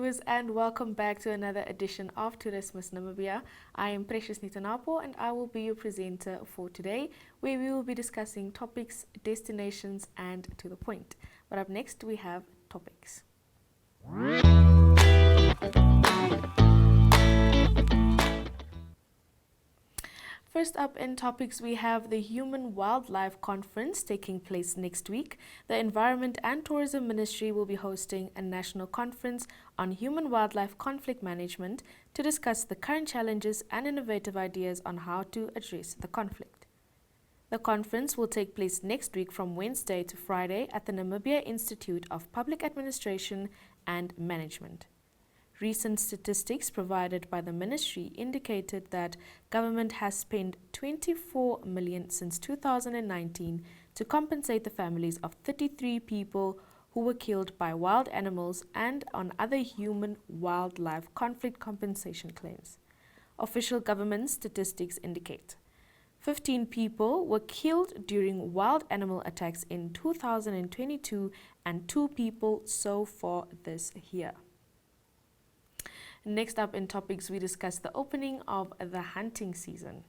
viewers, and welcome back to another edition of Tourismus Namibia. I am Precious Nitanapo, and I will be your presenter for today, where we will be discussing topics, destinations, and to the point. But up next, we have topics. First up in topics, we have the Human Wildlife Conference taking place next week. The Environment and Tourism Ministry will be hosting a national conference on human-wildlife conflict management to discuss the current challenges and innovative ideas on how to address the conflict. The conference will take place next week from Wednesday to Friday at the Namibia Institute of Public Administration and Management. Recent statistics provided by the ministry indicated that government has spent 24 million since 2019 to compensate the families of 33 people who were killed by wild animals and on other human-wildlife conflict compensation claims. Official government statistics indicate 15 people were killed during wild animal attacks in 2022 and 2 people so far this year. Next up in topics, we discuss the opening of the hunting season.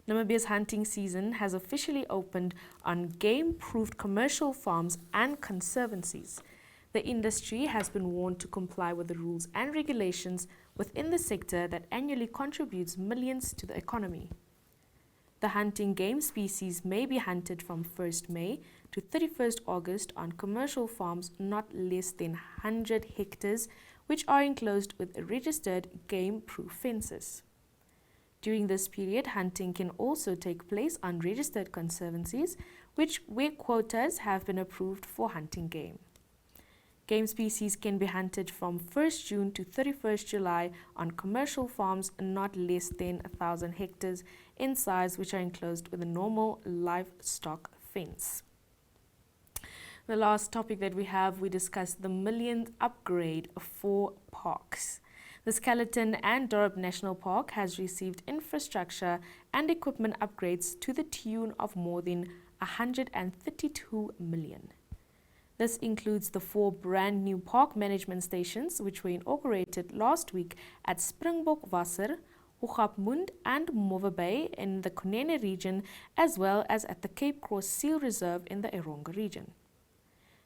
Namibia's hunting season has officially opened on game-proofed commercial farms and conservancies. The industry has been warned to comply with the rules and regulations within the sector that annually contributes millions to the economy. The hunting game species may be hunted from 1st May to 31st August on commercial farms not less than 100 hectares, which are enclosed with registered game-proof fences. During this period, hunting can also take place on registered conservancies, where quotas have been approved for hunting game. Game species can be hunted from 1st June to 31st July on commercial farms not less than 1,000 hectares in size, which are enclosed with a normal livestock fence. The last topic that we discussed the millionth upgrade for parks. The Skeleton and Dorp National Park has received infrastructure and equipment upgrades to the tune of more than 132 million. This includes the 4 brand new park management stations which were inaugurated last week at Springbok Wasser, Hoogapmund and Mova Bay in the Kunene region, as well as at the Cape Cross Seal Reserve in the Eronga region.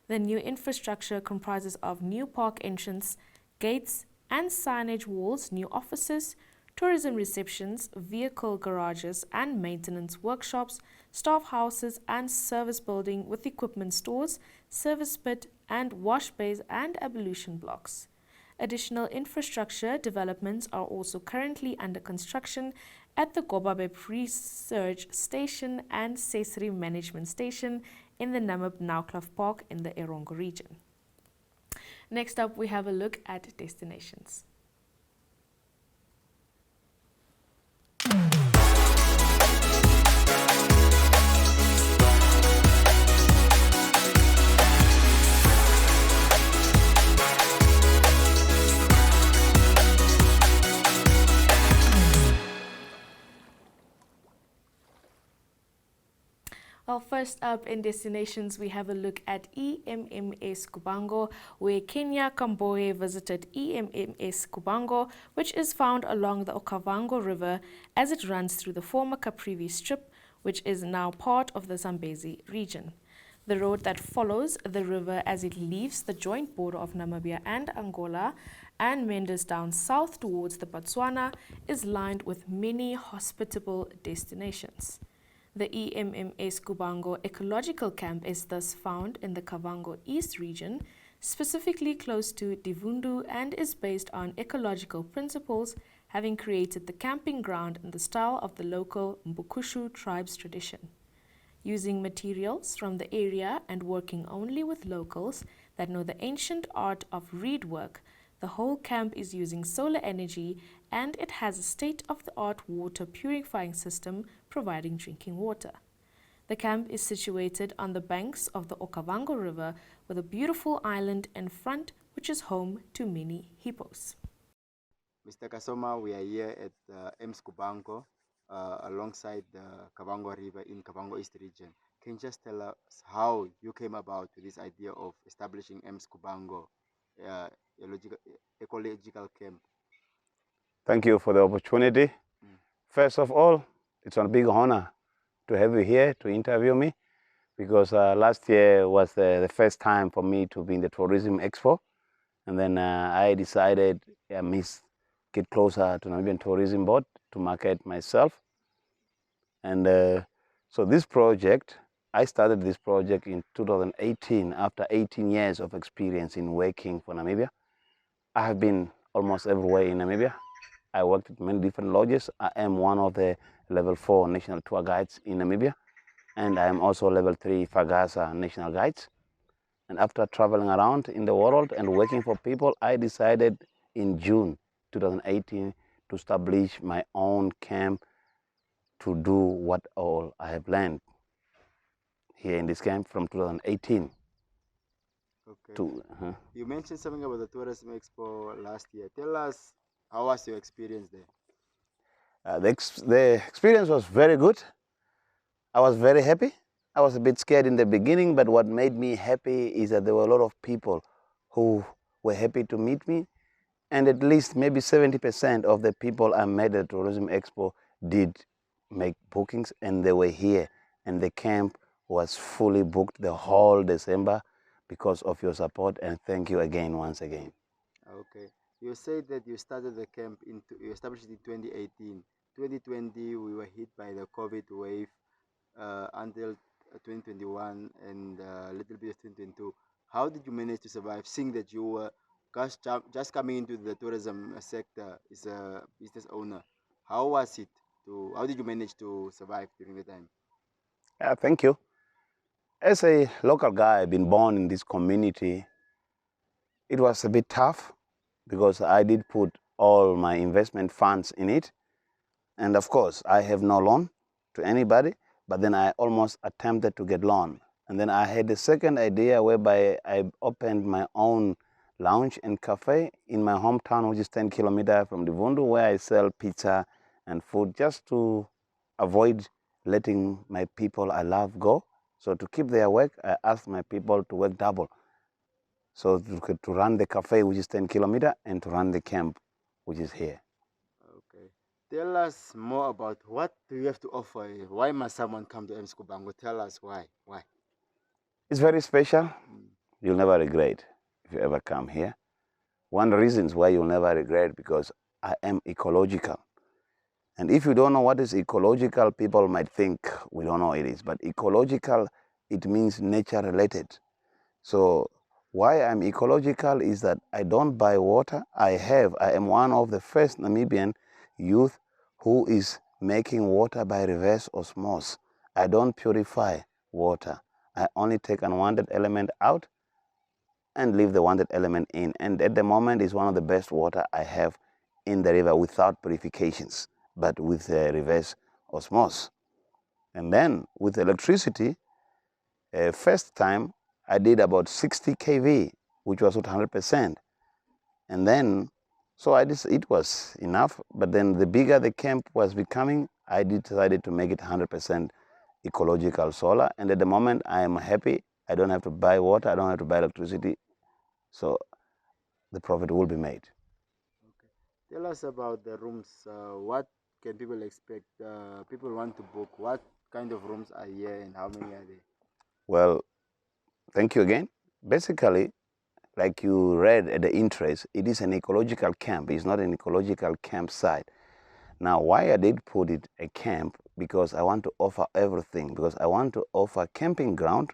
The new infrastructure comprises of new park entrance, gates and signage walls, new offices, tourism receptions, vehicle garages and maintenance workshops, staff houses and service building with equipment stores, service pit and wash bays and ablution blocks. Additional infrastructure developments are also currently under construction at the Gobabe Research Station and Sesri Management Station in the Namib Nauklaf Park in the Eronga region. Next up, we have a look at destinations. Well, first up in destinations, we have a look at EMMS Cubango, where Kenya Kamboye visited EMMS Cubango, which is found along the Okavango River as it runs through the former Caprivi Strip, which is now part of the Zambezi region. The road that follows the river as it leaves the joint border of Namibia and Angola and meanders down south towards the Botswana is lined with many hospitable destinations. The EMMS Cubango Ecological Camp is thus found in the Kavango East region, specifically close to Divundu, and is based on ecological principles, having created the camping ground in the style of the local Mbukushu tribe's tradition. Using materials from the area and working only with locals that know the ancient art of reed work, the whole camp is using solar energy and it has a state-of-the-art water purifying system providing drinking water. The camp is situated on the banks of the Okavango River with a beautiful island in front which is home to many hippos. Mr. Kasoma, we are here at EMMS Cubango alongside the Kavango River in Kavango East region. Can you just tell us how you came about with this idea of establishing EMMS Cubango ecological camp? Thank you for the opportunity. First of all, it's a big honor to have you here to interview me, because last year was the first time for me to be in the Tourism Expo. And then I decided I must get closer to Namibian Tourism Board to market myself. And so this project, I started this project in 2018 after 18 years of experience in working for Namibia. I have been almost everywhere in Namibia. I worked at many different lodges. I am one of the level 4 national tour guides in Namibia, and I am also level 3 Fagasa national guides. And after traveling around in the world and working for people, I decided in June 2018 to establish my own camp to do what all I have learned here in this camp from 2018. Okay. You mentioned something about the Tourism Expo last year. Tell us, how was your experience there? The experience was very good. I was very happy. I was a bit scared in the beginning, but what made me happy is that there were a lot of people who were happy to meet me, and at least maybe 70% of the people I met at Tourism Expo did make bookings, and they were here, and the camp was fully booked the whole December because of your support, and thank you again once again. Okay. You said that you started the camp, you established it in 2018. 2020, we were hit by the COVID wave until 2021 and a little bit of 2022. How did you manage to survive, seeing that you were just coming into the tourism sector as a business owner? How was it? How did you manage to survive during the time? Thank you. As a local guy, been born in this community, it was a bit tough because I did put all my investment funds in it. And of course, I have no loan to anybody, but then I almost attempted to get loan. And then I had a second idea whereby I opened my own lounge and cafe in my hometown, which is 10 kilometers from Divundu, where I sell pizza and food just to avoid letting my people I love go. So to keep their work, I asked my people to work double. So to run the cafe, which is 10 kilometers, and to run the camp, which is here. Okay. Tell us more about what do you have to offer. Why must someone come to EMMS Cubango? Tell us why. Why? It's very special. You'll never regret if you ever come here. One reason why you'll never regret, because I am ecological. And if you don't know what is ecological, people might think we don't know what it is. But ecological, it means nature related. So why I'm ecological is that I don't buy water. I am one of the first Namibian youth who is making water by reverse osmosis. I don't purify water. I only take unwanted element out and leave the wanted element in. And at the moment, it's one of the best water I have in the river without purifications, but with reverse osmosis. And then with electricity, first time I did about 60 kV, which was not 100%. And then, so it was enough, but then the bigger the camp was becoming, I decided to make it 100% ecological solar. And at the moment, I am happy. I don't have to buy water. I don't have to buy electricity. So the profit will be made. Okay. Tell us about the rooms. What can people expect? People want to book. What kind of rooms are here and how many are there? Well, thank you again. Basically, like you read at the interest, it is an ecological camp. It's not an ecological campsite. Now, why I did put it a camp? Because I want to offer everything. Because I want to offer camping ground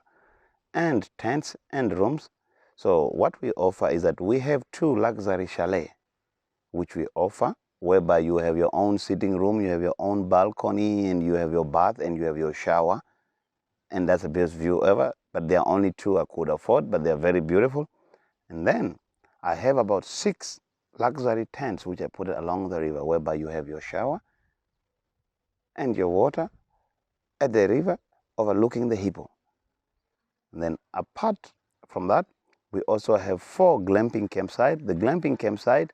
and tents and rooms. So what we offer is that we have 2 luxury chalets, which we offer, whereby you have your own sitting room, you have your own balcony, and you have your bath, and you have your shower. And that's the best view ever. But there are only 2 I could afford, but they're very beautiful. And then I have about 6 luxury tents, which I put along the river, whereby you have your shower and your water at the river overlooking the hippo. And then apart from that, we also have 4 glamping campsites. The glamping campsites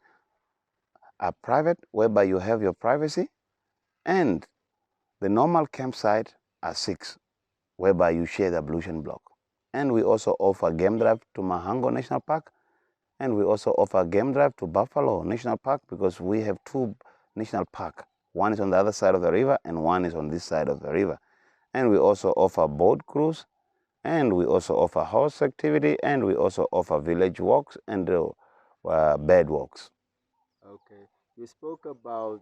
are private, whereby you have your privacy, and the normal campsite are 6, whereby you share the ablution block. And we also offer game drive to Mahango National Park And we also offer game drive to Buffalo National Park, because we have 2 national parks. One is on the other side of the river and one is on this side of the river. And we also offer boat cruise, and we also offer horse activity, and we also offer village walks and bird walks. Okay. You spoke about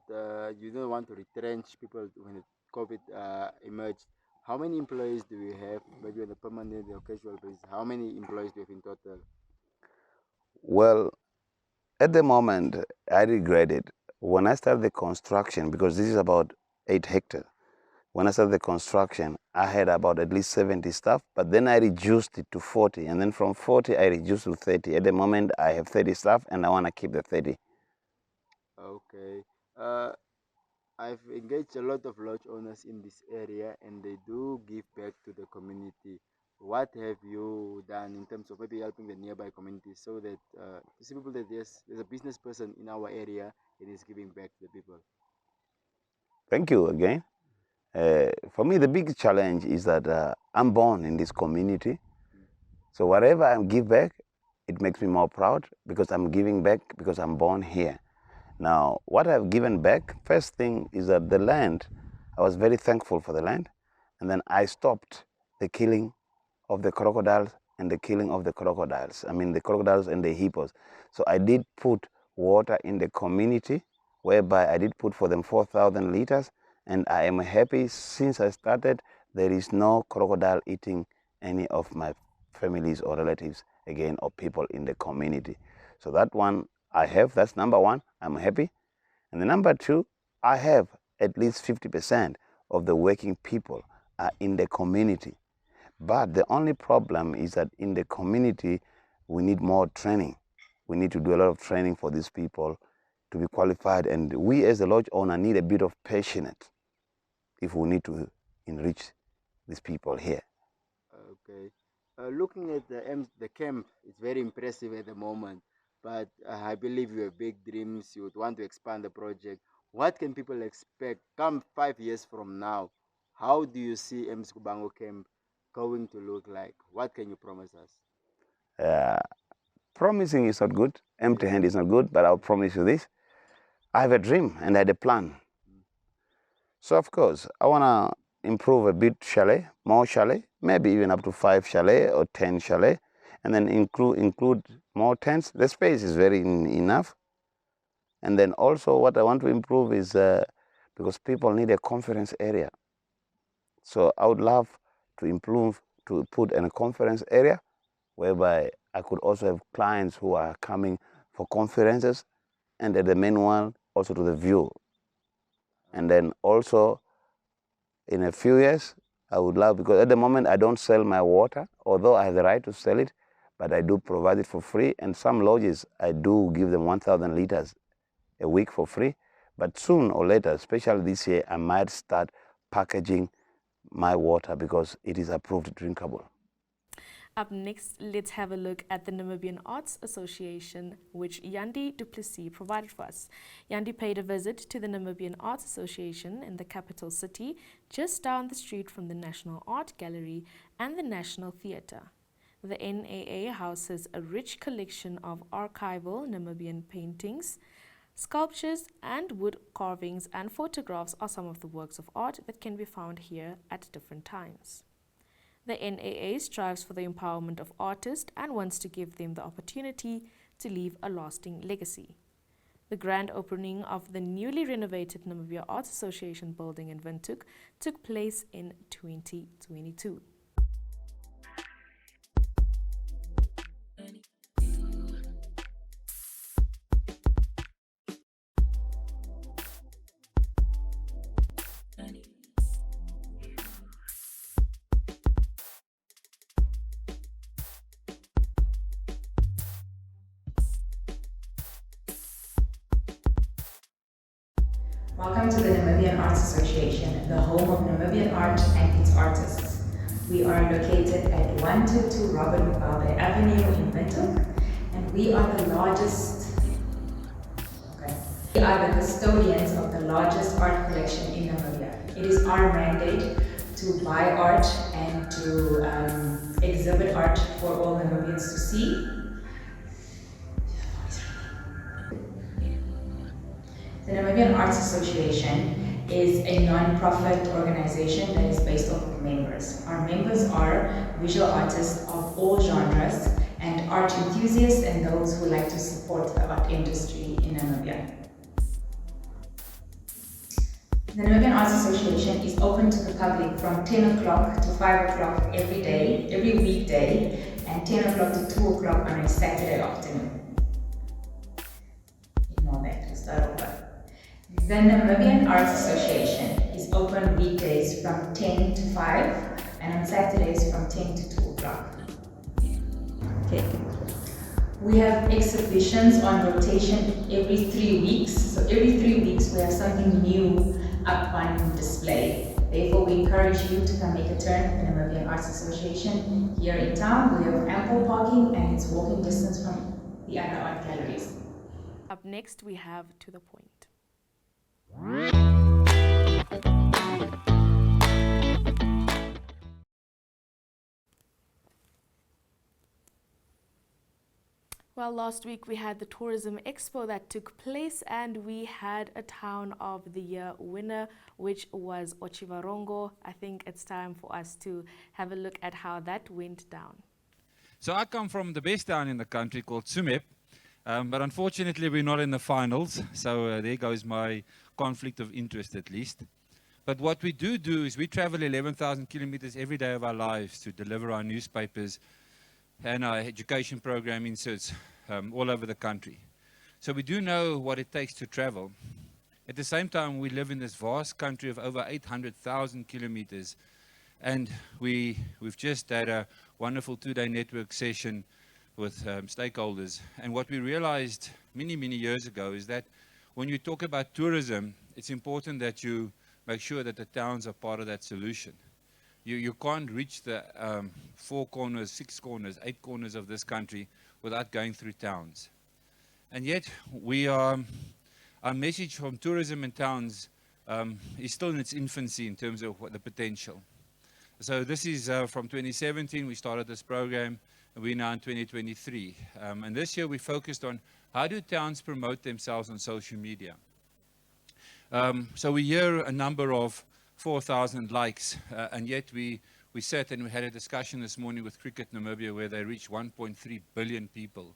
you don't want to retrench people when the COVID emerged. How many employees do you have, maybe on a permanent or casual basis? How many employees do you have in total? Well, at the moment, I regret it. When I started the construction, because this is about 8 hectares, when I started the construction, I had about at least 70 staff, but then I reduced it to 40, and then from 40, I reduced to 30. At the moment, I have 30 staff, and I want to keep the 30. Okay. I've engaged a lot of lodge owners in this area, and they do give back to the community. What have you done in terms of maybe helping the nearby communities so that to see people that there's a business person in our area that is giving back to the people? Thank you again. For me, the big challenge is that I'm born in this community. So whatever I give back, it makes me more proud, because I'm giving back because I'm born here. Now, what I've given back, first thing is that the land, I was very thankful for the land. And then I stopped the killing of the crocodiles and the killing of the crocodiles. I mean, the crocodiles and the hippos. So I did put water in the community, whereby I did put for them 4,000 liters. And I am happy, since I started, there is no crocodile eating any of my families or relatives again, or people in the community. So that one I have, that's number one, I'm happy. And the number two, I have at least 50% of the working people are in the community. But the only problem is that in the community, we need more training. We need to do a lot of training for these people to be qualified. And we as the lodge owner need a bit of patience if we need to enrich these people here. Okay. Looking at the camp, it's very impressive at the moment. But I believe you have big dreams. You would want to expand the project. What can people expect come 5 years from now? How do you see EMMS Cubango camp going to look like? What can you promise us? Promising is not good. Empty hand is not good. But I'll promise you this. I have a dream and I had a plan. So of course, I want to improve a bit chalet, more chalet, maybe even up to 5 chalet or 10 chalet, and then include more tents. The space is very enough. And then also what I want to improve is because people need a conference area. So I would love to improve, to put in a conference area whereby I could also have clients who are coming for conferences, and at the main one also to the view. And then also in a few years, I would love, because at the moment I don't sell my water, although I have the right to sell it, but I do provide it for free. And some lodges, I do give them 1,000 liters a week for free. But soon or later, especially this year, I might start packaging my water because it is approved drinkable. Up next, let's have a look at the Namibian Arts Association, which Yandi du Plessis provided for us. Yandi paid a visit to the Namibian Arts Association in the capital city, just down the street from the National Art Gallery and the National Theatre. The NAA houses a rich collection of archival Namibian paintings, sculptures, and wood carvings and photographs are some of the works of art that can be found here at different times. The NAA strives for the empowerment of artists and wants to give them the opportunity to leave a lasting legacy. The grand opening of the newly renovated Namibian Arts Association building in Windhoek took place in 2022. Welcome to the Namibian Arts Association, the home of Namibian art and its artists. We are located at 122 Robert Mugabe Avenue in Windhoek, and we are the custodians of the largest art collection in Namibia. It is our mandate to buy art and to exhibit art for all Namibians to see. Namibian Arts Association is a non-profit organization that is based off of members. Our members are visual artists of all genres and art enthusiasts and those who like to support the art industry in Namibia. The Namibian Arts Association is open to the public from 10 o'clock to 5 o'clock every day, every weekday, and 10 o'clock to 2 o'clock on a Saturday afternoon. Ignore that, we'll start over. The Namibian Arts Association is open weekdays from 10 to 5 and on Saturdays from 10 to 2 o'clock. Okay. We have exhibitions on rotation every 3 weeks. So every 3 weeks we have something new up on display. Therefore, we encourage you to come make a turn at the Namibian Arts Association here in town. We have ample parking and it's walking distance from the other art galleries. Up next, we have To the Point. Well, last week we had the Tourism Expo that took place and we had a Town of the Year winner, which was Otjiwarongo. I think it's time for us to have a look at how that went down. So I come from the best town in the country called Tsumeb, but unfortunately we're not in the finals, so there goes my conflict of interest at least. But what we do is we travel 11,000 kilometers every day of our lives to deliver our newspapers and our education program inserts all over the country. So we do know what it takes to travel. At the same time, we live in this vast country of over 800,000 kilometers, and we've just had a wonderful 2-day network session with stakeholders. And what we realized many years ago is that when you talk about tourism, it's important that you make sure that the towns are part of that solution. You can't reach the 4 corners, 6 corners, 8 corners of this country without going through towns. And yet, our message from tourism and towns is still in its infancy in terms of the potential. So this is from 2017, we started this program, and we're now in 2023. And this year we focused on how do towns promote themselves on social media. So we hear a number of 4,000 likes, and yet we sat and we had a discussion this morning with Cricket Namibia where they reached 1.3 billion people.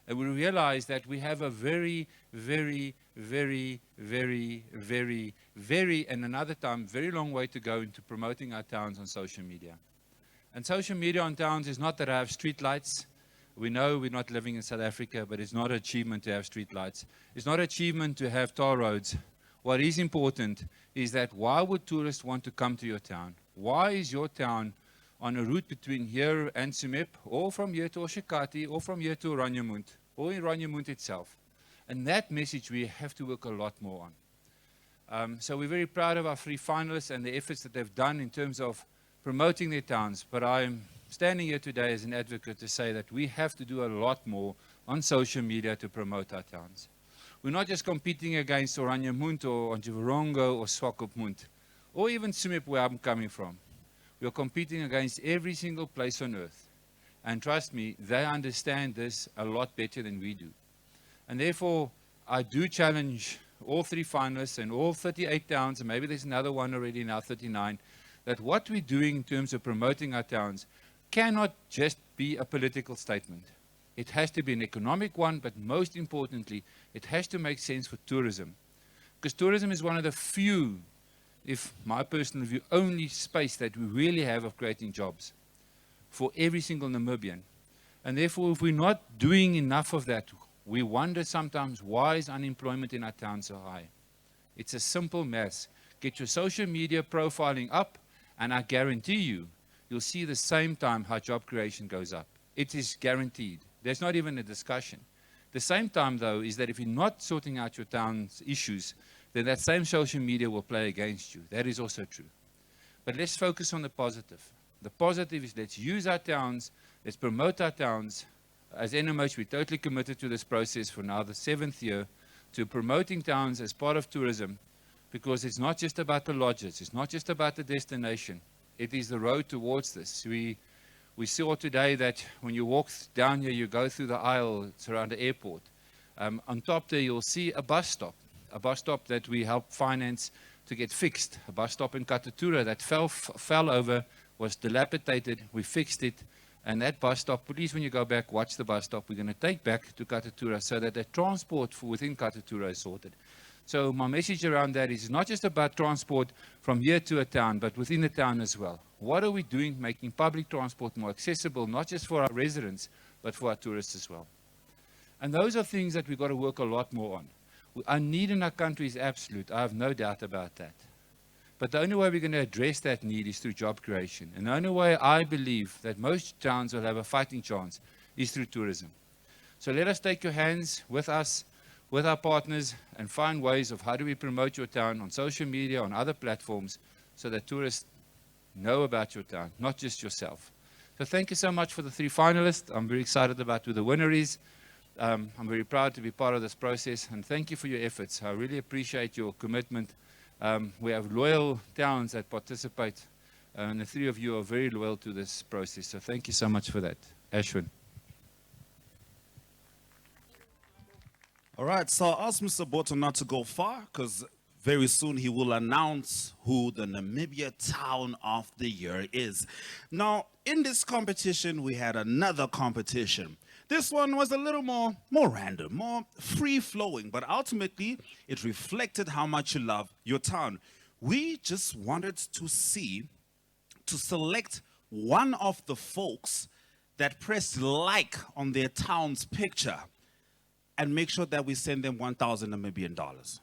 And we realized that we have a very, and another time, very long way to go into promoting our towns on social media. And social media on towns is not that I have street lights. We know we're not living in South Africa, but it's not an achievement to have street lights. It's not an achievement to have tar roads. What is important is that why would tourists want to come to your town? Why is your town on a route between here and Tsumeb, or from here to Oshikati, or from here to Oraniemund, or in Oraniemund itself? And that message we have to work a lot more on. So we're very proud of our 3 finalists and the efforts that they've done in terms of promoting their towns. But I'm standing here today as an advocate to say that we have to do a lot more on social media to promote our towns. We're not just competing against Oraniemund or Otjiwarongo or Swakopmund, or even Tsumeb where I'm coming from. We're competing against every single place on earth. And trust me, they understand this a lot better than we do. And therefore, I do challenge all 3 finalists and all 38 towns, and maybe there's another one already now, 39, that what we're doing in terms of promoting our towns cannot just be a political statement. It has to be an economic one, but most importantly, it has to make sense for tourism. Because tourism is one of the few, if my personal view, only space that we really have of creating jobs for every single Namibian. And therefore, if we're not doing enough of that, we wonder sometimes why is unemployment in our town so high. It's a simple maths. Get your social media profiling up, and I guarantee you'll see the same time how job creation goes up. It is guaranteed. There's not even a discussion. The same time, though, is that if you're not sorting out your town's issues, then that same social media will play against you. That is also true. But let's focus on the positive. The positive is let's use our towns, let's promote our towns. As NMH, we're totally committed to this process for now the 7th year, to promoting towns as part of tourism, because it's not just about the lodges, it's not just about the destination, it is the road towards this. We saw today that when you walk down here, you go through the aisle, it's around the airport. On top there, you'll see a bus stop. a bus stop that we helped finance to get fixed. A bus stop in Katatura that fell over, was dilapidated. We fixed it. And that bus stop, please, when you go back, watch the bus stop. We're going to take back to Katatura so that the transport for within Katatura is sorted. So my message around that is not just about transport from here to a town, but within the town as well. What are we doing making public transport more accessible, not just for our residents, but for our tourists as well? And those are things that we've got to work a lot more on. Our need in our country is absolute. I have no doubt about that. But the only way we're going to address that need is through job creation. And the only way I believe that most towns will have a fighting chance is through tourism. So let us take your hands with us, with our partners, and find ways of how do we promote your town on social media, on other platforms, so that tourists know about your town, not just yourself. So thank you so much for the 3 finalists. I'm very excited about who the winner is. I'm very proud to be part of this process, and thank you for your efforts. I really appreciate your commitment. We have loyal towns that participate, and the 3 of you are very loyal to this process. So thank you so much for that. Ashwin. All right, so I asked Mr. Botha not to go far because very soon he will announce who the Namibia Town of the Year is. Now, in this competition, we had another competition. This one was a little more random, more free-flowing, but ultimately it reflected how much you love your town. We just wanted to select one of the folks that pressed like on their town's picture and make sure that we send them 1,000 Namibian dollars.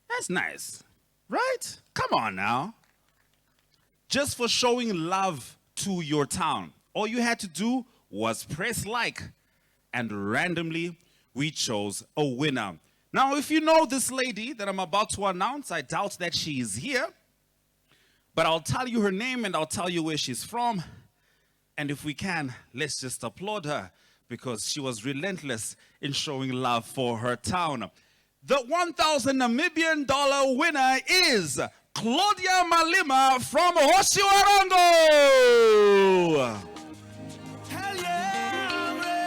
That's nice, right? Come on now. Just for showing love to your town. All you had to do was press like, and randomly we chose a winner. Now, if you know this lady that I'm about to announce, I doubt that she is here, but I'll tell you her name and I'll tell you where she's from. And if we can, let's just applaud her, because she was relentless in showing love for her town. The 1,000 Namibian dollar winner is Claudia Malima from Hoshiwarongo.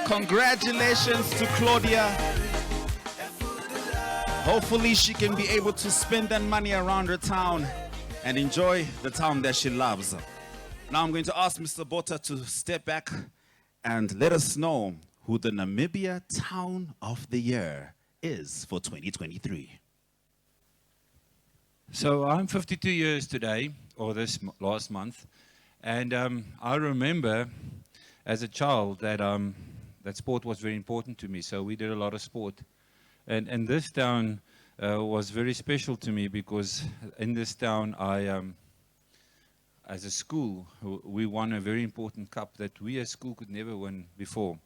Congratulations to Claudia. Hopefully she can be able to spend that money around her town and enjoy the town that she loves. Now I'm going to ask Mr. Botha to step back and let us know who the Namibia Town of the Year is for 2023. So I'm 52 years today, or this last month, and I remember as a child that that sport was very important to me, so we did a lot of sport. And this town was very special to me because in this town as a school, we won a very important cup that we as a school could never win before.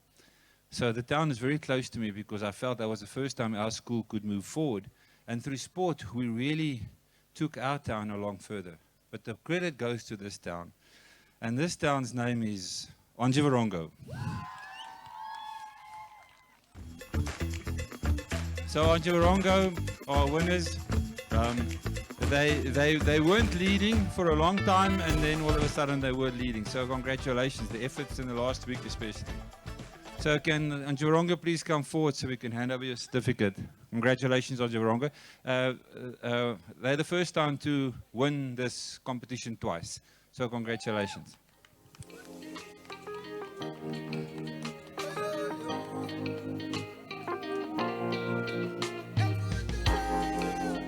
So the town is very close to me because I felt that was the first time our school could move forward. And through sport, we really took our town along further. But the credit goes to this town. And this town's name is Onjivarongo. So Onjivarongo are winners. They weren't leading for a long time, and then all of a sudden they were leading. So congratulations, the efforts in the last week especially. So can Onjivarongo please come forward so we can hand over your certificate. Congratulations, Onjivarongo. They're the first time to win this competition twice. So congratulations.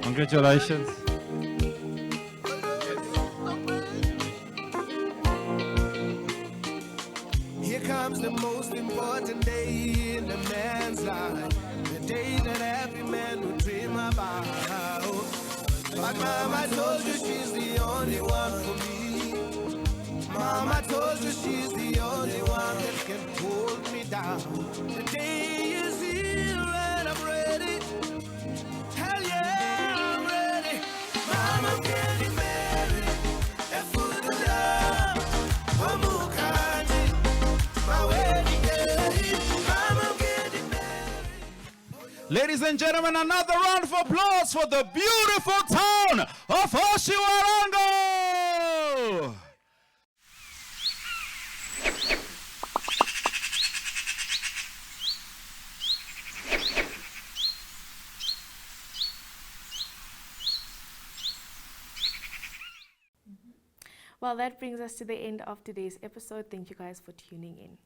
Congratulations. Here comes the most important day in a man's life, the day that every man would dream about. But Mama told you she's the only one for me. Mama told you she's the only one that can hold me down. The day is here and I'm ready. Hell yeah, I'm ready. Mama, I'm getting married. And for the love, Wamukani, my wedding day. Mama, I'm getting married. Ladies and gentlemen, another round of applause for the beautiful town of Hoshiwarongo. Well, that brings us to the end of today's episode. Thank you guys for tuning in.